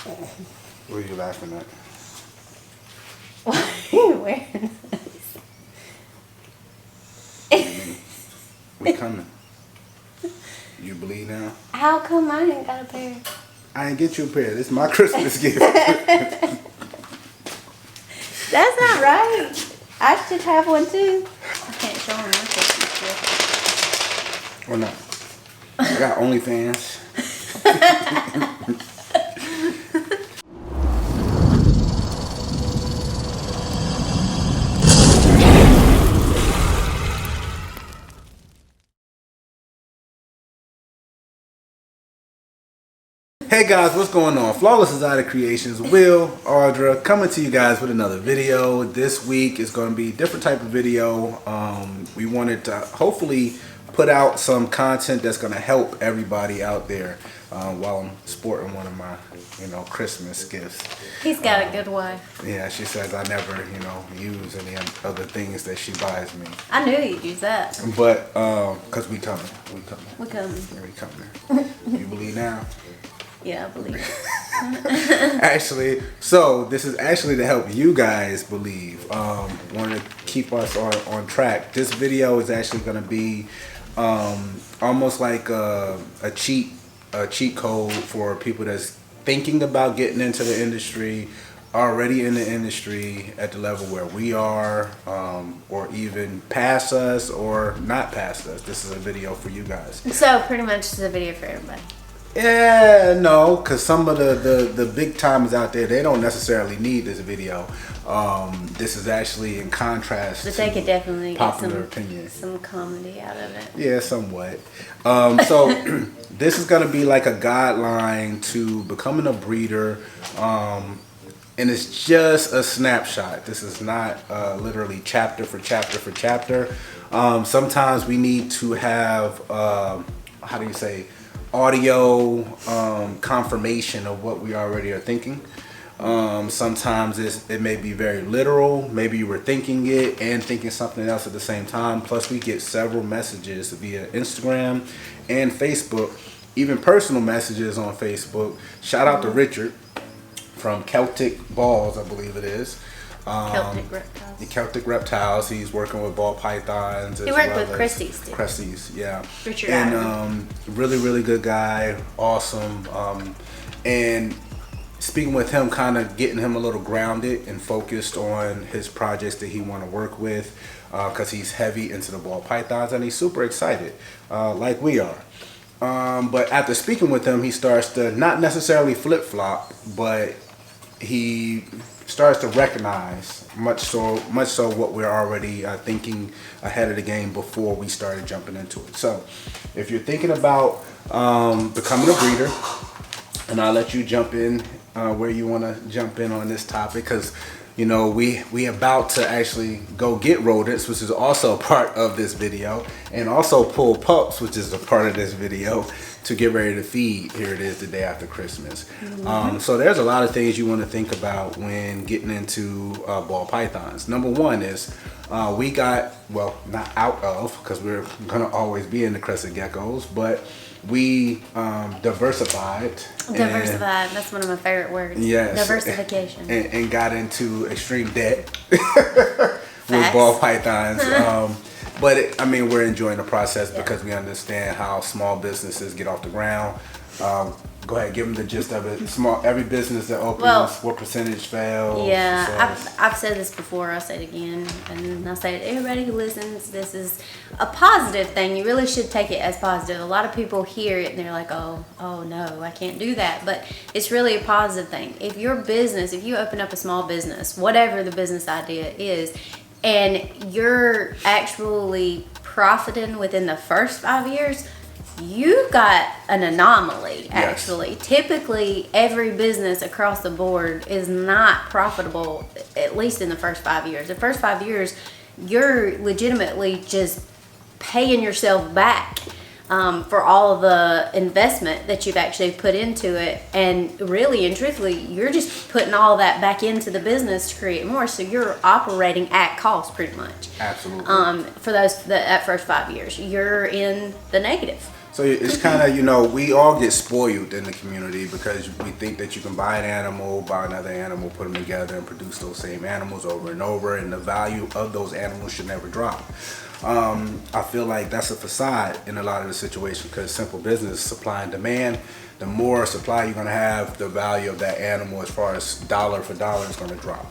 What are you laughing at? Why are you wearing this? We coming. You bleed now? How come I ain't got a pair? I ain't get you a pair. This is my Christmas gift. That's not right. I should have one too. I can't show them my Christmas gift. Or not. I got OnlyFans. Hey guys, what's going on? Flawless Designer Creations, Will, Audra, coming to you guys with another video. This week is going to be a different type of video. We wanted to hopefully put out some content that's going to help everybody out there while I'm sporting one of my, Christmas gifts. He's got a good wife. Yeah, she says I never, use any other things that she buys me. I knew you'd use that. But, because we coming. We coming. Yeah, we coming. You believe now? Yeah, I believe it. Actually, so this is actually to help you guys believe. Want to keep us on track. This video is actually going to be almost like a cheat code for people that's thinking about getting into the industry, already in the industry at the level where we are, or even past us or not past us. This is a video for you guys. So pretty much it's a video for everybody. Yeah, no, because some of the big timers out there, they don't necessarily need this video. This is actually in contrast But they could definitely popular get opinion. some comedy out of it. Yeah, somewhat. So this is going to be like a guideline to becoming a breeder. And it's just a snapshot. This is not literally chapter for chapter for chapter. Sometimes we need to have, how do you say, audio confirmation of what we already are thinking. Sometimes it may be very literal. Maybe you were thinking it and thinking something else at the same time. Plus we get several messages via Instagram and Facebook, even personal messages on Facebook. Shout out to Richard from Celtic Balls, I believe it is. Celtic Reptiles. The Celtic Reptiles. He's working with ball pythons. He worked with Christie's too. Christie's, yeah. Richard and really, really good guy. Awesome. And speaking with him, kind of getting him a little grounded and focused on his projects that he want to work with, because he's heavy into the ball pythons and he's super excited, like we are. But after speaking with him, he starts to not necessarily flip-flop, but he starts to recognize much so what we're already thinking ahead of the game before we started jumping into it. So if you're thinking about becoming a breeder, and I'll let you jump in where you want to jump in on this topic, because we about to actually go get rodents, which is also a part of this video, and also pull pups, which is a part of this video, to get ready to feed. Here it is, the day after Christmas. So there's a lot of things you want to think about when getting into ball pythons. Number one is we got, well, not out of, because we're gonna always be in the crescent geckos, but we diversified. That's one of my favorite words. Yes. Diversification. And got into extreme debt with ball pythons. But we're enjoying the process because we understand how small businesses get off the ground. Go ahead, give them the gist of it. Every business that opens, what percentage fails? Yeah, I've said this before. I'll say it again, and I'll say it to everybody who listens. This is a positive thing. You really should take it as positive. A lot of people hear it and they're like, oh no, I can't do that. But it's really a positive thing. If you open up a small business, whatever the business idea is, and you're actually profiting within the first 5 years, you got an anomaly, actually. Yes. Typically, every business across the board is not profitable, at least in the first 5 years. The first 5 years, you're legitimately just paying yourself back for all the investment that you've actually put into it. And really and truthfully, you're just putting all that back into the business to create more. So you're operating at cost pretty much. Absolutely. For that first 5 years, you're in the negative. So it's kind of, you know, we all get spoiled in the community because we think that you can buy an animal, buy another animal, put them together and produce those same animals over and over, and the value of those animals should never drop. I feel like that's a facade in a lot of the situations because simple business, supply and demand. The more supply you're going to have, the value of that animal as far as dollar for dollar is going to drop.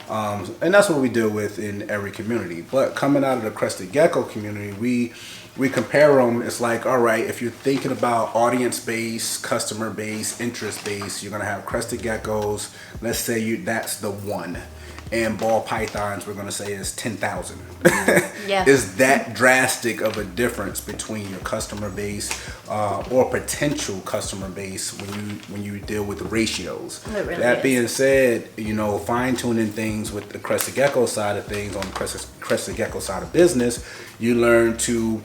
And that's what we deal with in every community. But coming out of the crested gecko community, we compare them. It's like, all right, if you're thinking about audience base, customer base, interest base, you're going to have crested geckos. Let's say that's the one. And ball pythons, we're going to say is 10,000. Yeah. Is that drastic of a difference between your customer base or potential customer base when you deal with the ratios? It really That is. being said, you know, fine tuning things with the crested gecko side of things, on the crested gecko side of business, you learn to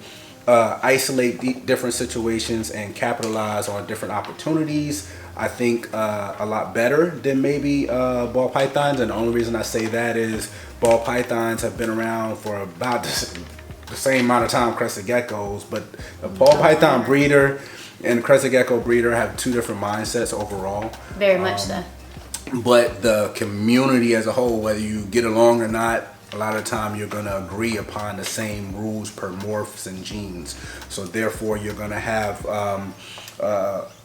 isolate different situations and capitalize on different opportunities. I think a lot better than maybe ball pythons, and the only reason I say that is ball pythons have been around for about the same amount of time crested geckos, but the ball python breeder and the crested gecko breeder have two different mindsets overall. Very much so. But the community as a whole, whether you get along or not, a lot of the time you're going to agree upon the same rules per morphs and genes. So therefore you're going to have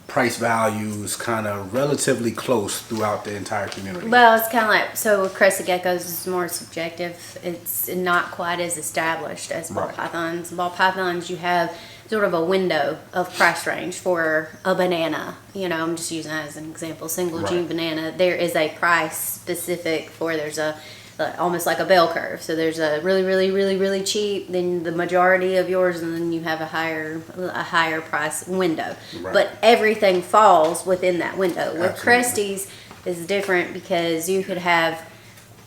price values kind of relatively close throughout the entire community. Well, it's kind of like, so with crested geckos, it's more subjective. It's not quite as established as ball Right. pythons. Ball pythons, you have sort of a window of price range for a banana. You know, I'm just using that as an example. Single Right. gene banana, there is a price specific for, there's a almost like a bell curve. So there's a really, really, really, really cheap, then the majority of yours, and then you have a higher price window. Right. But everything falls within that window. With Absolutely. Cresties, is different because you could have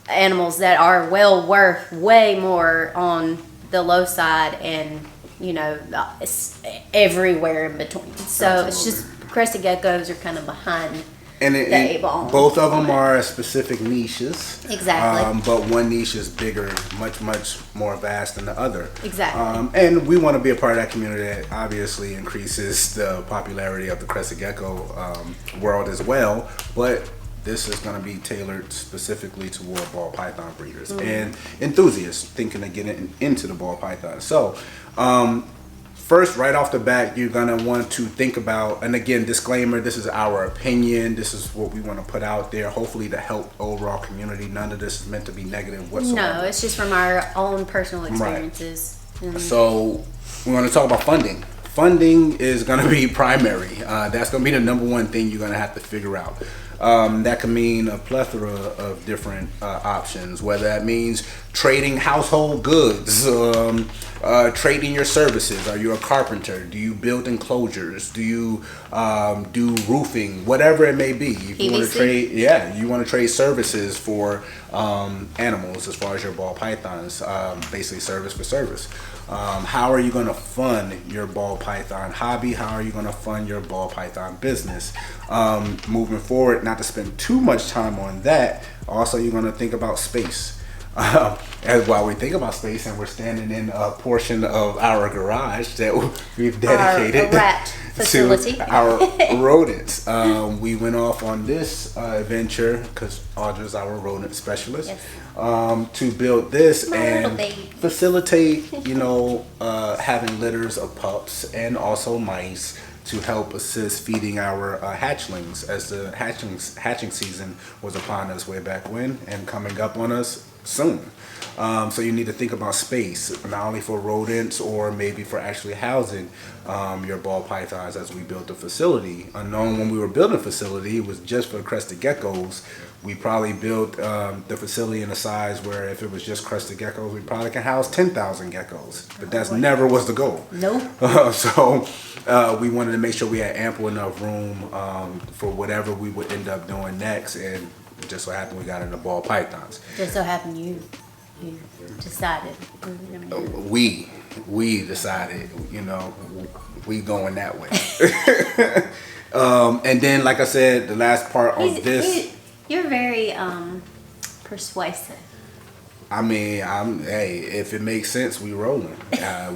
animals that are well worth way more on the low side, and you know, it's everywhere in between. So it's just crested geckos are kind of behind And the eight ball. both of them are specific niches. Exactly. But one niche is bigger, much more vast than the other. Exactly. And we want to be a part of that community that obviously increases the popularity of the crested gecko world as well. But this is going to be tailored specifically toward ball python breeders and enthusiasts thinking of getting into the ball python. So, first, right off the bat, you're going to want to think about, and again, disclaimer, this is our opinion. This is what we want to put out there, hopefully to help the overall community. None of this is meant to be negative whatsoever. No, it's just from our own personal experiences. And So we want to talk about funding. Funding is going to be primary. That's going to be the number one thing you're going to have to figure out. That can mean a plethora of different options, whether that means trading household goods, trading your services. Are you a carpenter? Do you build enclosures? Do you do roofing? Whatever it may be. If you want to PVC? trade, you want to trade services for animals as far as your ball pythons, basically service for service. How are you going to fund your ball python hobby? How are you going to fund your ball python business? Moving forward, not to spend too much time on that, also you're going to think about space. As while we think about space, and we're standing in a portion of our garage that we've dedicated Our rat facility. to our rodents. We went off on this adventure because Audra's our rodent specialist. Yes. To build this My little and baby. facilitate, having litters of pups and also mice to help assist feeding our hatchlings as the hatching season was upon us way back when and coming up on us soon. So you need to think about space, not only for rodents or maybe for actually housing your ball pythons as we built the facility. Unknown when we were building the facility, it was just for crested geckos. We probably built the facility in a size where if it was just crested geckos, we probably can house 10,000 geckos. But that's never was the goal. Nope. So we wanted to make sure we had ample enough room for whatever we would end up doing next. And it just so happened we got into ball pythons. Just so happened you decided. We decided, we going that way. And then, like I said, the last part on this, You're very persuasive. I mean, hey, if it makes sense, we rolling.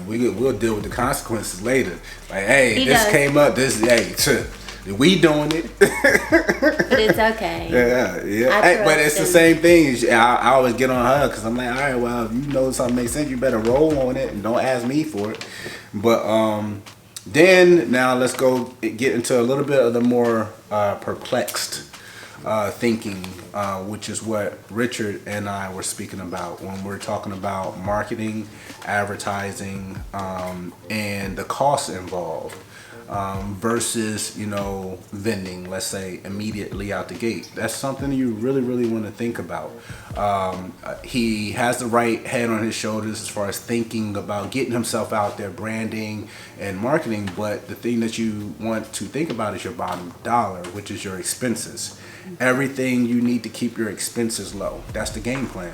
We'll deal with the consequences later. Like, hey, He this does. came up. We doing it. But it's okay. Yeah. Hey, but it's the same thing. I always get on her because I'm like, all right, well, if you know something makes sense, you better roll on it and don't ask me for it. But then now let's go get into a little bit of the more perplexed thinking, which is what Richard and I were speaking about when we're talking about marketing, advertising, and the costs involved. Versus, vending, let's say, immediately out the gate. That's something you really, really want to think about. He has the right head on his shoulders as far as thinking about getting himself out there, branding and marketing. But the thing that you want to think about is your bottom dollar, which is your expenses. Everything you need to keep your expenses low. That's the game plan.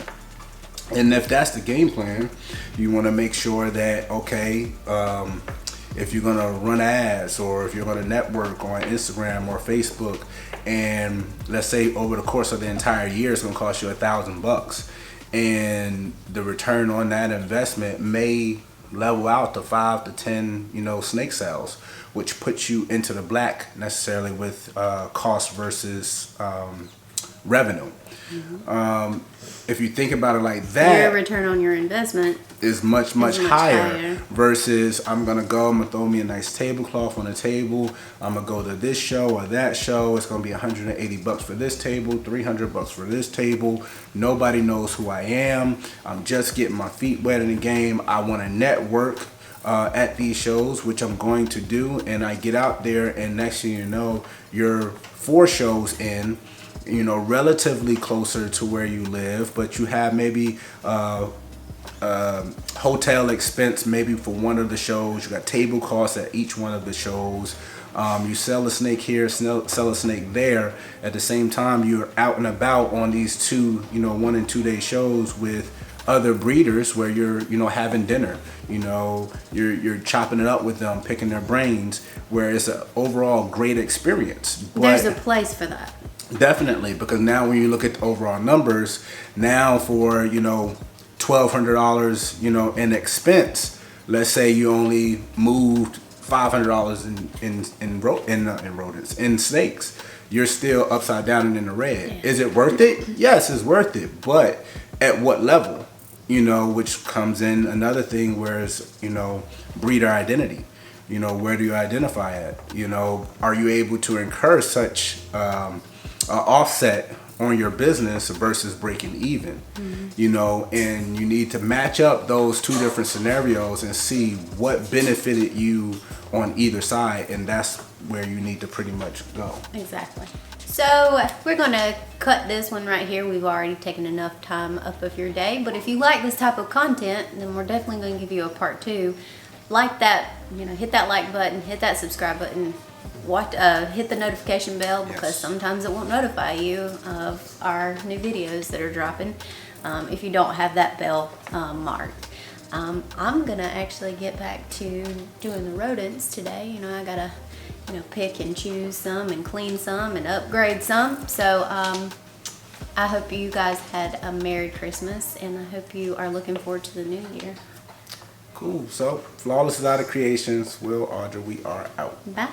And if that's the game plan, you want to make sure that, okay, if you're gonna run ads or if you're gonna network on Instagram or Facebook, and let's say over the course of the entire year it's gonna cost you $1,000, and the return on that investment may level out to 5 to 10, snake sales, which puts you into the black necessarily with cost versus revenue. If you think about it like that, your return on your investment is much higher versus I'm gonna throw me a nice tablecloth on the table. I'm gonna go to this show or that show. It's gonna be $180 for this table, $300 for this table. Nobody knows who I am. I'm just getting my feet wet in the game. I want to network at these shows, which I'm going to do, and I get out there, and next thing you know, you're 4 shows in, relatively closer to where you live, but you have maybe hotel expense maybe for one of the shows. You got table costs at each one of the shows. You sell a snake here, sell a snake there. At the same time, you're out and about on these 1 and 2 day shows with other breeders where you're having dinner. You're chopping it up with them, picking their brains, where it's an overall great experience. But there's a place for that. Definitely, because now when you look at the overall numbers, now for $1,200 in expense, let's say you only moved $500 in rodents, in snakes, you're still upside down and in the red. Yeah. Is it worth it? Yes, it's worth it, but at what level? Which comes in another thing, where it's breeder identity. Where do you identify at? Are you able to incur such offset on your business versus breaking even? And you need to match up those 2 different scenarios and see what benefited you on either side, and that's where you need to pretty much go. Exactly. So we're gonna cut this one right here. We've already taken enough time up of your day, but if you like this type of content, then we're definitely going to give you a part 2. Like that, hit that like button, hit that subscribe button, hit the notification bell, because sometimes it won't notify you of our new videos that are dropping if you don't have that bell marked. I'm gonna actually get back to doing the rodents today. I gotta pick and choose some and clean some and upgrade some. So I hope you guys had a Merry Christmas, and I hope you are looking forward to the new year. Cool. So Flawless is out of creations. Will, Audra, we are out. Bye.